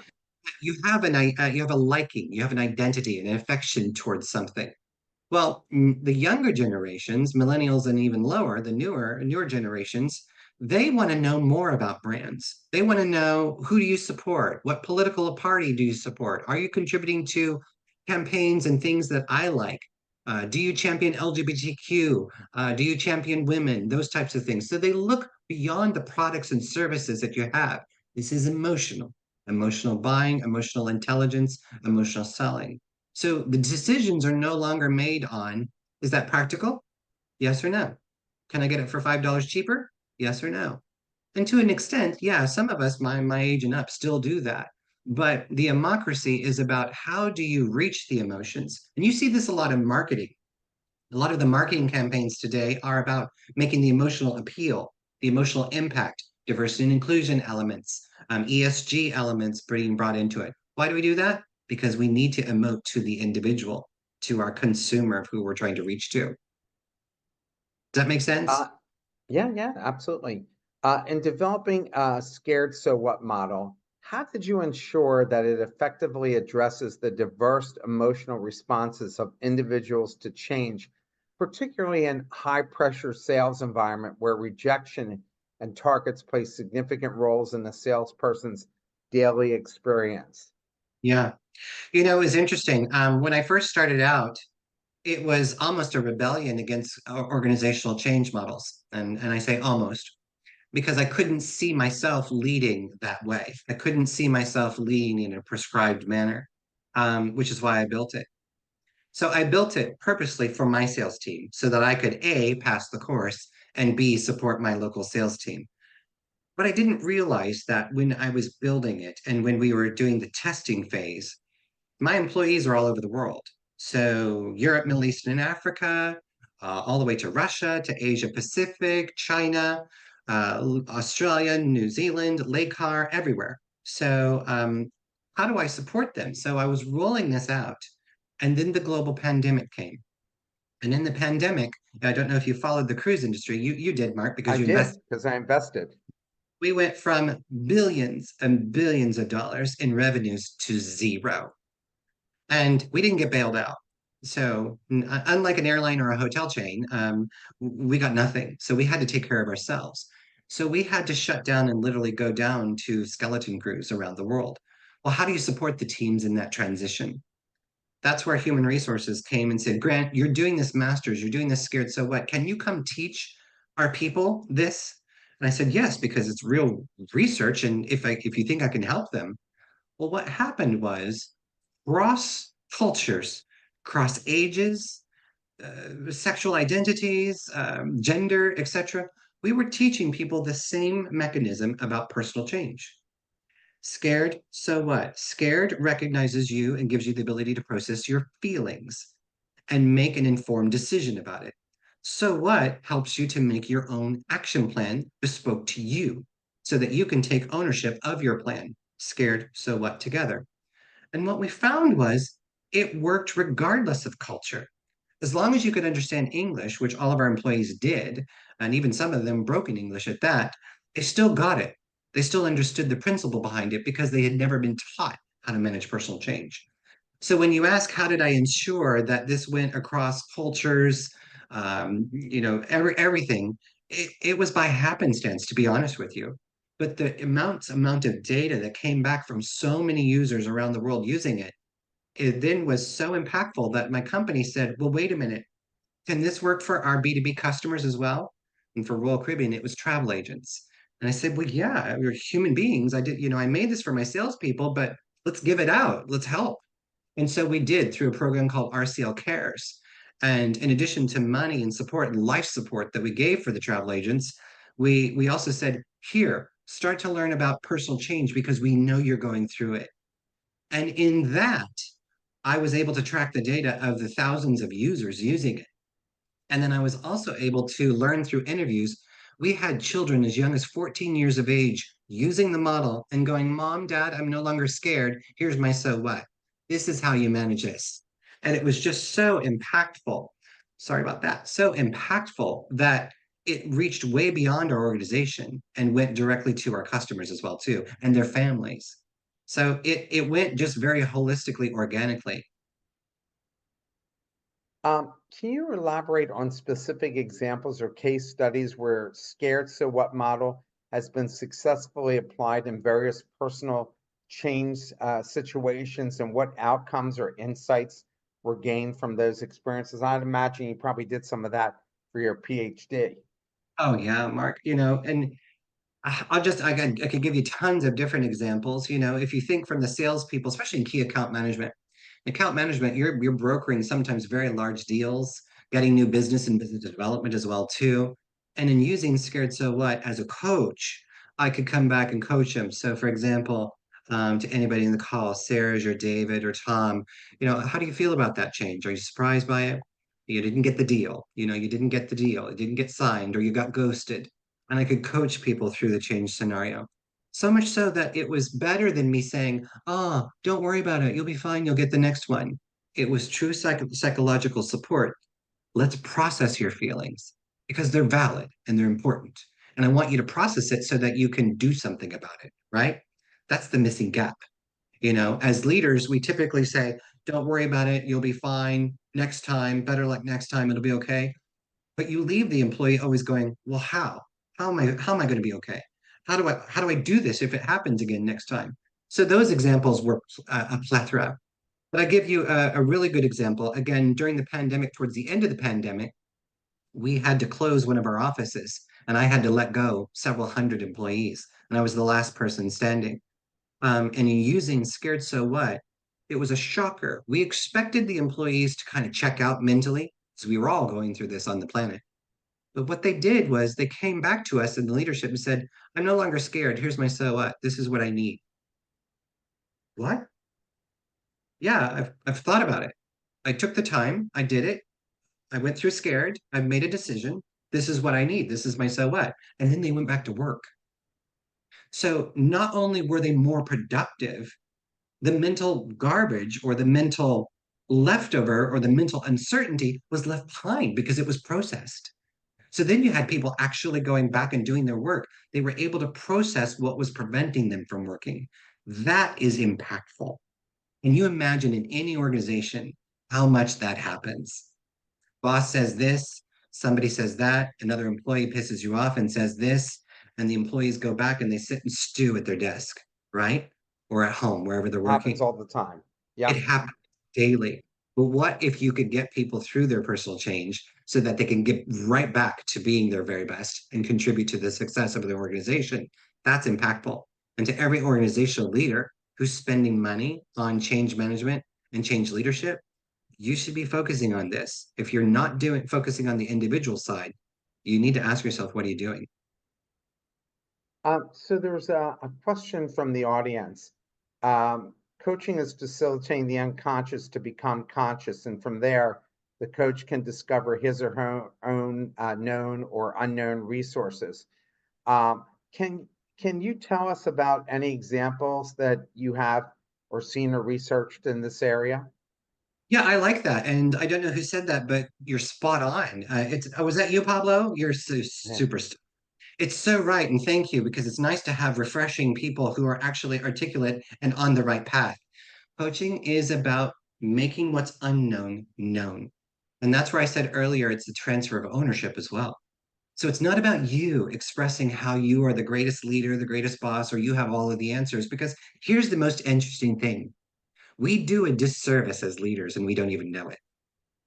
you have a liking, you have an identity, an affection towards something. Well, the younger generations, millennials and even lower, the newer generations, they want to know more about brands. They want to know who do you support? What political party do you support? Are you contributing to campaigns and things that I like? Do you champion LGBTQ? Do you champion women? Those types of things. So they look beyond the products and services that you have. This is emotional buying, emotional intelligence, emotional selling. So the decisions are no longer made on, is that practical? Yes or no? Can I get it for $5 cheaper? Yes or no? And to an extent, yeah, some of us, my age and up, still do that. But the democracy is about how do you reach the emotions? And you see this a lot in marketing. A lot of the marketing campaigns today are about making the emotional appeal, the emotional impact, diversity and inclusion elements, ESG elements being brought into it. Why do we do that? Because we need to emote to the individual, to our consumer who we're trying to reach to. Does that make Uh, sense? yeah. Yeah. Absolutely. In developing a scared so what model, how did you ensure that it effectively addresses the diverse emotional responses of individuals to change, particularly in high pressure sales environment where rejection and targets play significant roles in the salesperson's daily experience? Yeah. It's interesting. When I first started out, it was almost a rebellion against organizational change models. And I say almost because I couldn't see myself leading that way. I couldn't see myself leading in a prescribed manner, which is why I built it. So I built it purposely for my sales team so that I could A, pass the course, and B, support my local sales team. But I didn't realize that when I was building it and when we were doing the testing phase, my employees are all over the world. So Europe, Middle East, and Africa, all the way to Russia, to Asia Pacific, China, Australia, New Zealand, Lakar, everywhere. So how do I support them? So I was rolling this out, and then the global pandemic came. And in the pandemic, I don't know if you followed the cruise industry. You did, Mark, I because you did invested. because I invested. We went from billions and billions of dollars in revenues to zero. And we didn't get bailed out. So, unlike an airline or a hotel chain, we got nothing. So, we had to take care of ourselves. So, we had to shut down and literally go down to skeleton crews around the world. Well, how do you support the teams in that transition? That's where human resources came and said, Grant, you're doing this master's, you're doing this scared, so what? Can you come teach our people this? And I said, yes, because it's real research. And if you think I can help them. Well, what happened was cross cultures, cross ages, sexual identities, gender, etc. We were teaching people the same mechanism about personal change. Scared, so what? Scared recognizes you and gives you the ability to process your feelings and make an informed decision about it. So what helps you to make your own action plan bespoke to you so that you can take ownership of your plan. Scared, so what together. And what we found was it worked regardless of culture. As long as you could understand English, which all of our employees did, and even some of them broken English at that, they still got it. They still understood the principle behind it because they had never been taught how to manage personal change. So when you ask, how did I ensure that this went across cultures, everything, it was by happenstance, to be honest with you. But the amount of data that came back from so many users around the world using it, it then was so impactful that my company said, well, wait a minute, can this work for our B2B customers as well? And for Royal Caribbean, it was travel agents. And I said, well, yeah, we're human beings. I made this for my salespeople, but let's give it out. Let's help. And so we did through a program called RCL Cares. And in addition to money and support and life support that we gave for the travel agents, we also said, here, start to learn about personal change because we know you're going through it. And in that, I was able to track the data of the thousands of users using it. And then I was also able to learn through interviews. We had children as young as 14 years of age using the model and going, Mom, Dad, I'm no longer scared. Here's my so what. This is how you manage this. And it was just so impactful. Sorry about that. So impactful that it reached way beyond our organization and went directly to our customers as well, too, and their families. So it went just very holistically, organically. Can you elaborate on specific examples or case studies where scared so what model has been successfully applied in various personal change situations and what outcomes or insights were gained from those experiences? I'd imagine you probably did some of that for your PhD. Oh yeah, Mark, and I could give you tons of different examples. If you think from the salespeople, especially in key account management, you're brokering sometimes very large deals, getting new business and business development as well too. And in using Scared So What as a coach, I could come back and coach them. So for example, to anybody in the call, Serge or David or Tom, how do you feel about that change? Are you surprised by it? You didn't get the deal. You didn't get the deal. It didn't get signed or you got ghosted. And I could coach people through the change scenario. So much so that it was better than me saying, oh, don't worry about it. You'll be fine. You'll get the next one. It was true psychological support. Let's process your feelings because they're valid and they're important. And I want you to process it so that you can do something about it, right? That's the missing gap. As leaders, we typically say, don't worry about it. You'll be fine next time. Better luck next time. It'll be okay. But you leave the employee always going, well, how? How am I going to be okay? How do I do this if it happens again next time? So those examples were a plethora. But I give you a really good example. Again, during the pandemic, towards the end of the pandemic, we had to close one of our offices and I had to let go several hundred employees. And I was the last person standing. And in using Scared So What, it was a shocker. We expected the employees to kind of check out mentally, because we were all going through this on the planet. But what they did was they came back to us in the leadership and said, I'm no longer scared. Here's my so what. This is what I need. What? Yeah, I've thought about it. I took the time, I did it, I went through scared, I've made a decision. This is what I need. This is my so what. And then they went back to work. So not only were they more productive, the mental garbage or the mental leftover or the mental uncertainty was left behind because it was processed. So then you had people actually going back and doing their work. They were able to process what was preventing them from working. That is impactful. Can you imagine in any organization how much that happens? Boss says this, somebody says that, another employee pisses you off and says this, and the employees go back and they sit and stew at their desk, right? Or at home, wherever they're working. Happens all the time. It Yep. happens daily. But what if you could get people through their personal change so that they can get right back to being their very best and contribute to the success of the organization? That's impactful. And to every organizational leader who's spending money on change management and change leadership, you should be focusing on this. If you're not doing focusing on the individual side, you need to ask yourself, what are you doing? So there's a question from the audience. Coaching is facilitating the unconscious to become conscious, and from there, the coach can discover his or her own known or unknown resources. Um, can can you tell us about any examples that you have or seen or researched in this area? Yeah, I like that. And I don't know who said that, but you're spot on. Was that you, Pablo? You're so Yeah. super. It's so right. And thank you, because it's nice to have refreshing people who are actually articulate and on the right path. Coaching is about making what's unknown known. And that's where I said earlier, it's the transfer of ownership as well. So it's not about you expressing how you are the greatest leader, the greatest boss, or you have all of the answers, because here's the most interesting thing. We do a disservice as leaders and we don't even know it.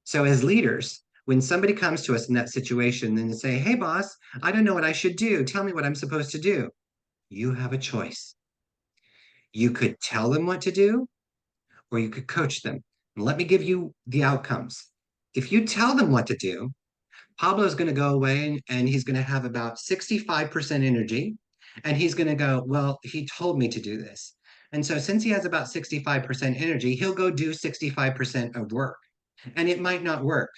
So as leaders, when somebody comes to us in that situation, then they say, "Hey, boss, I don't know what I should do. Tell me what I'm supposed to do." You have a choice. You could tell them what to do, or you could coach them. And let me give you the outcomes. If you tell them what to do, Pablo's going to go away and he's going to have about 65% energy. And he's going to go, "Well, he told me to do this." And so, since he has about 65% energy, he'll go do 65% of work. And it might not work.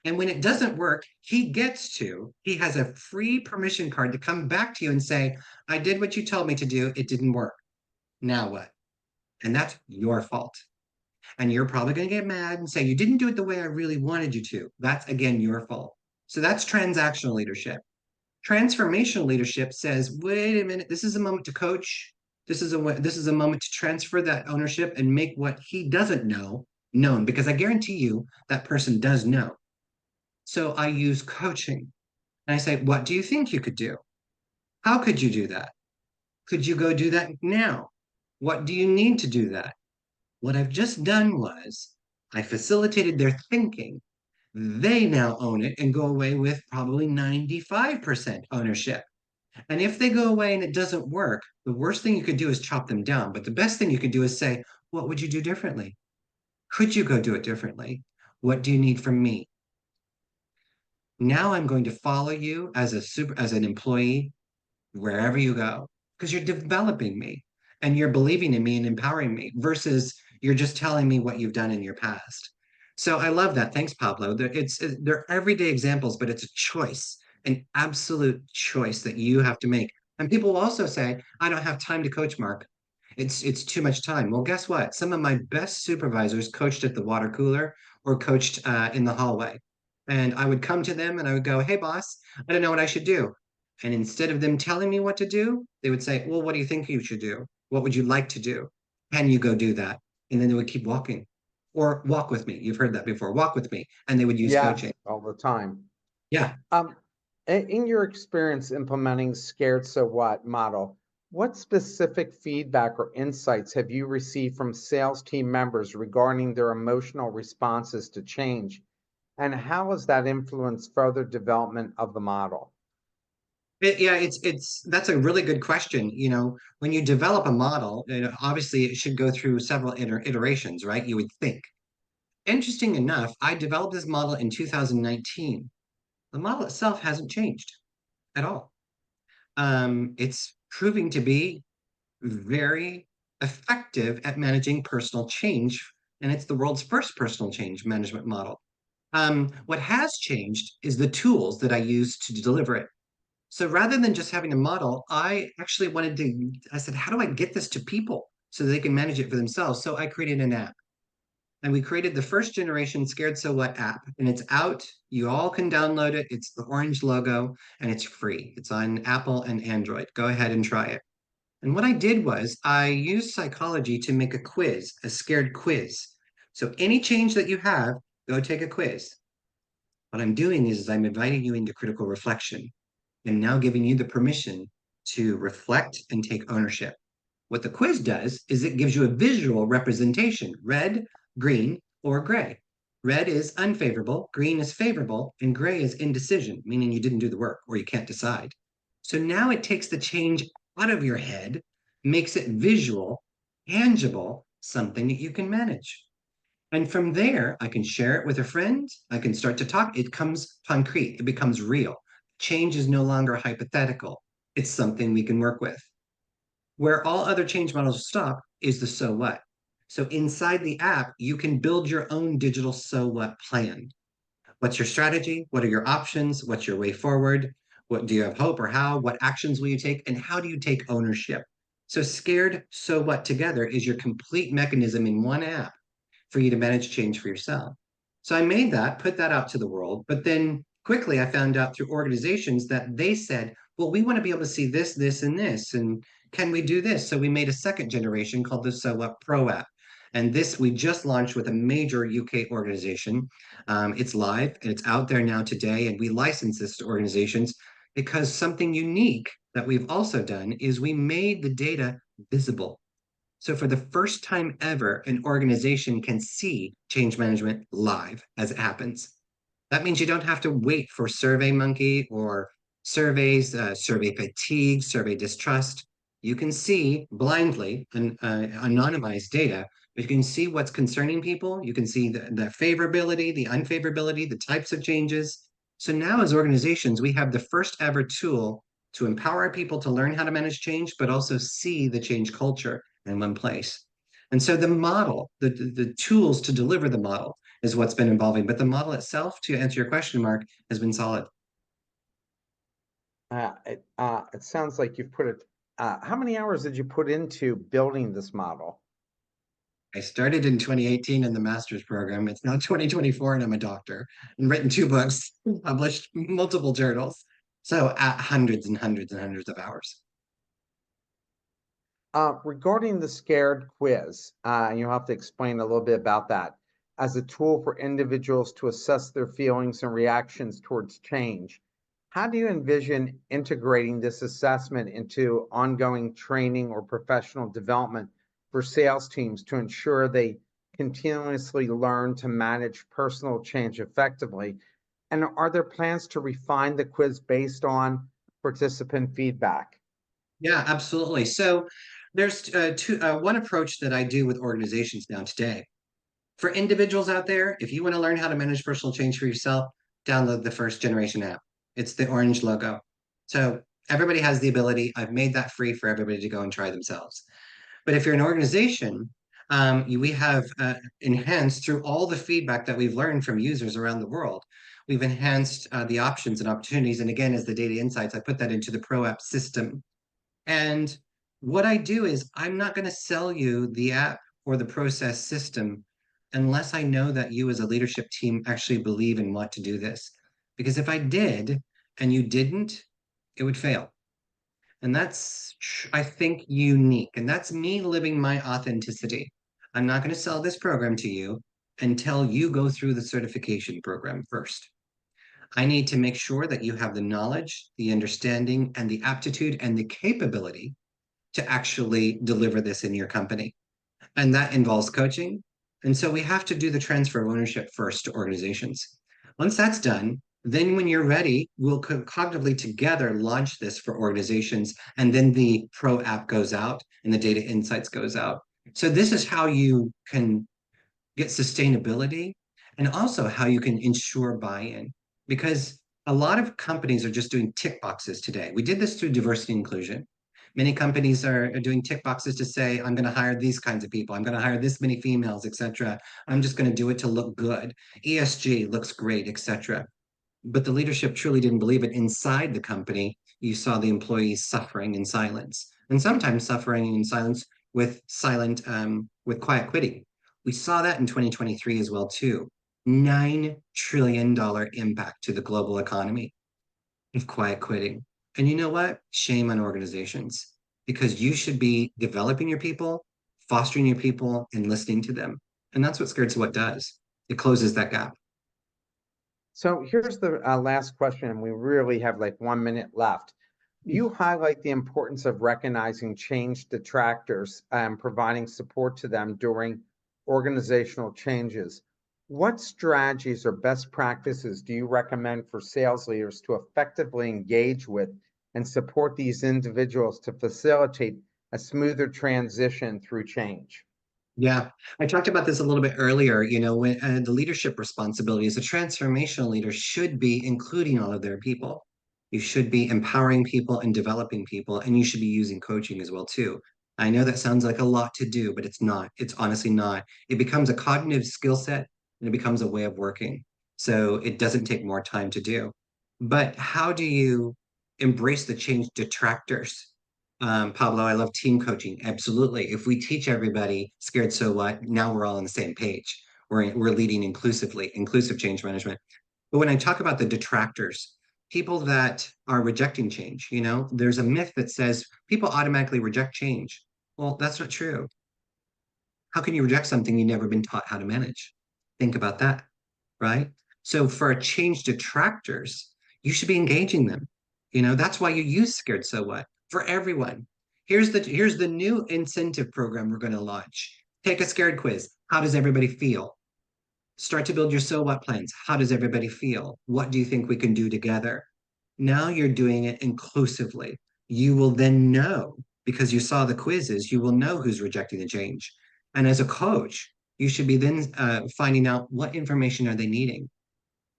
And when it doesn't work, he has a free permission card to come back to you and say, "I did what you told me to do. It didn't work. Now what?" And that's your fault. And you're probably going to get mad and say, "You didn't do it the way I really wanted you to." That's again your fault. So that's transactional leadership. Transformational leadership says, "Wait a minute, this is a moment to coach. This is a moment to transfer that ownership and make what he doesn't know known, because I guarantee you that person does know." So I use coaching and I say, "What do you think you could do? How could you do that? Could you go do that now? What do you need to do that?" What I've just done was I facilitated their thinking. They now own it and go away with probably 95% ownership. And if they go away and it doesn't work, the worst thing you could do is chop them down. But the best thing you could do is say, "What would you do differently? Could you go do it differently? What do you need from me? Now I'm going to follow you as as an employee wherever you go, because you're developing me and you're believing in me and empowering me versus you're just telling me what you've done in your past." So I love that. Thanks, Pablo. They're everyday examples, but it's a choice, an absolute choice that you have to make. And people will also say, "I don't have time to coach, Mark. It's too much time." Well, guess what? Some of my best supervisors coached at the water cooler or coached in the hallway. And I would come to them and I would go, "Hey, boss, I don't know what I should do." And instead of them telling me what to do, they would say, "Well, what do you think you should do? What would you like to do? Can you go do that?" And then they would keep walking. Or "Walk with me." You've heard that before. "Walk with me." And they would use coaching. Yes, all the time. Yeah. Um, in your experience implementing Scared So What model, what specific feedback or insights have you received from sales team members regarding their emotional responses to change? And how has that influenced further development of the model? Yeah, it's that's a really good question. When you develop a model, obviously it should go through several iterations, right? You would think. Interesting enough, I developed this model in 2019. The model itself hasn't changed at all. It's proving to be very effective at managing personal change, and it's the world's first personal change management model. What has changed is the tools that I use to deliver it. So rather than just having a model, I said, "How do I get this to people so they can manage it for themselves?" So I created an app. And we created the first generation Scared So What app, and it's out. You all can download it. It's the orange logo, and it's free. It's on Apple and Android. Go ahead and try it. And what I did was I used psychology to make a quiz, a scared quiz. So any change that you have, go take a quiz. What I'm doing is I'm inviting you into critical reflection and now giving you the permission to reflect and take ownership. What the quiz does is it gives you a visual representation, red, green, or gray. Red is unfavorable, green is favorable, and gray is indecision, meaning you didn't do the work or you can't decide. So now it takes the change out of your head, makes it visual, tangible, something that you can manage. And from there, I can share it with a friend. I can start to talk. It comes concrete, it becomes real. Change is no longer hypothetical, it's something we can work with. Where all other change models stop is the so what. So inside the app, you can build your own digital so what plan. What's your strategy? What are your options? What's your way forward? What do you have hope or how? What actions will you take? And how do you take ownership? So, scared, so what together is your complete mechanism in one app for you to manage change for yourself. So I made that, put that out to the world, but then quickly I found out through organizations that they said, well, we want to be able to see this, this, and this, and can we do this? So we made a second generation called the So What Pro app. And this we just launched with a major UK organization. It's live and it's out there now today. And we license this to organizations because something unique that we've also done is we made the data visible. So, for the first time ever, an organization can see change management live as it happens. That means you don't have to wait for SurveyMonkey or surveys, survey fatigue, survey distrust. You can see blindly anonymized data, but you can see what's concerning people. You can see the favorability, the unfavorability, the types of changes. So now, as organizations, we have the first ever tool to empower our people to learn how to manage change, but also see the change culture in one place. And so the model, the tools to deliver the model is what's been evolving. But the model itself, to answer your question, Mark, has been solid. It sounds like you've put it. How many hours did you put into building this model? I started in 2018 in the master's program. It's now 2024 and I'm a doctor and written two books, published multiple journals. So hundreds and hundreds and hundreds of hours. Regarding the scared quiz, you'll have to explain a little bit about that as a tool for individuals to assess their feelings and reactions towards change. How do you envision integrating this assessment into ongoing training or professional development for sales teams to ensure they continuously learn to manage personal change effectively? And are there plans to refine the quiz based on participant feedback? Yeah, absolutely. So there's one approach that I do with organizations now today. For individuals out there, if you want to learn how to manage personal change for yourself, download the first generation app. It's the orange logo. So everybody has the ability. I've made that free for everybody to go and try themselves. But if you're an organization, we have enhanced through all the feedback that we've learned from users around the world. We've enhanced the options and opportunities. And again, as the data insights, I put that into the Pro App system. And what I do is I'm not going to sell you the app or the process system unless I know that you as a leadership team actually believe and want to do this. Because if I did and you didn't, it would fail. And that's, I think, unique. And that's me living my authenticity. I'm not going to sell this program to you until you go through the certification program first. I need to make sure that you have the knowledge, the understanding, and the aptitude and the capability to actually deliver this in your company. And that involves coaching. And so we have to do the transfer of ownership first to organizations. Once that's done, then when you're ready, we'll cognitively together launch this for organizations. And then the pro app goes out and the data insights goes out. So this is how you can get sustainability and also how you can ensure buy-in. Because a lot of companies are just doing tick boxes today. We did this through diversity inclusion. Many companies are doing tick boxes to say, I'm going to hire these kinds of people. I'm going to hire this many females, etc. I'm just going to do it to look good. ESG looks great, etc. But the leadership truly didn't believe it. Inside the company, you saw the employees suffering in silence, and sometimes suffering in silence with quiet quitting. We saw that in 2023 as well too. $9 trillion impact to the global economy of quiet quitting. And you know what? Shame on organizations because you should be developing your people, fostering your people, and listening to them. And that's what Scared So What does. It closes that gap. So here's the last question, and we really have like 1 minute left. You highlight the importance of recognizing change detractors and providing support to them during organizational changes. What strategies or best practices do you recommend for sales leaders to effectively engage with and support these individuals to facilitate a smoother transition through change? Yeah, I talked about this a little bit earlier. When the leadership responsibilities, a transformational leader should be including all of their people. You should be empowering people and developing people, and you should be using coaching as well too. I know that sounds like a lot to do, but it's not. It's honestly not. It becomes a cognitive skill set and it becomes a way of working. So it doesn't take more time to do. But how do you embrace the change detractors? Pablo, I love team coaching. Absolutely. If we teach everybody scared so what, now we're all on the same page. We're leading inclusively, inclusive change management. But when I talk about the detractors, people that are rejecting change, there's a myth that says people automatically reject change. Well, that's not true. How can you reject something you've never been taught how to manage? Think about that, right? So for a change detractors, you should be engaging them. That's why you use Scared So What for everyone. Here's the new incentive program we're going to launch. Take a scared quiz. How does everybody feel? Start to build your so what plans. How does everybody feel? What do you think we can do together? Now you're doing it inclusively. You will then know because you saw the quizzes, you will know who's rejecting the change. And as a coach, you should be then finding out what information are they needing.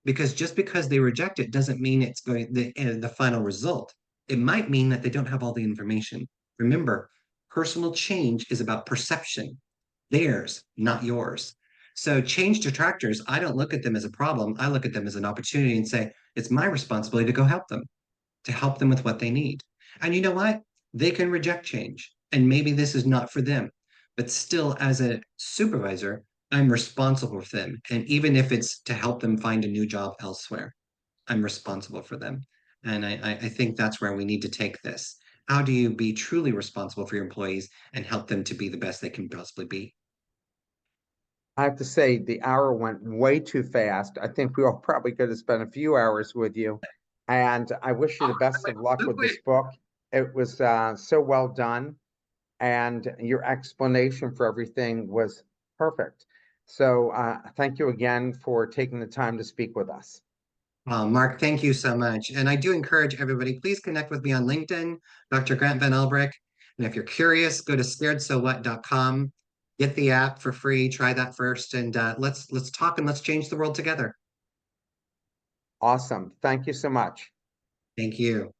Because just because they reject it doesn't mean it's going the final result. It might mean that they don't have all the information. Remember, personal change is about perception, theirs, not yours. So change detractors, I don't look at them as a problem. I look at them as an opportunity and say, it's my responsibility to go help them, to help them with what they need. And you know what? They can reject change. And maybe this is not for them. But still, as a supervisor, I'm responsible for them. And even if it's to help them find a new job elsewhere, I'm responsible for them. And I think that's where we need to take this. How do you be truly responsible for your employees and help them to be the best they can possibly be? I have to say, the hour went way too fast. I think we all probably could have spent a few hours with you. And I wish you Oh, the best that of went luck so with this quick. book. It was so well done, and your explanation for everything was perfect. So, thank you again for taking the time to speak with us. Mark, thank you so much. And I do encourage everybody, please connect with me on LinkedIn, Dr. Grant Van Ulbrich. And if you're curious, go to scaredsowhat.com, get the app for free, try that first, and let's talk and let's change the world together. Awesome. Thank you so much. Thank you.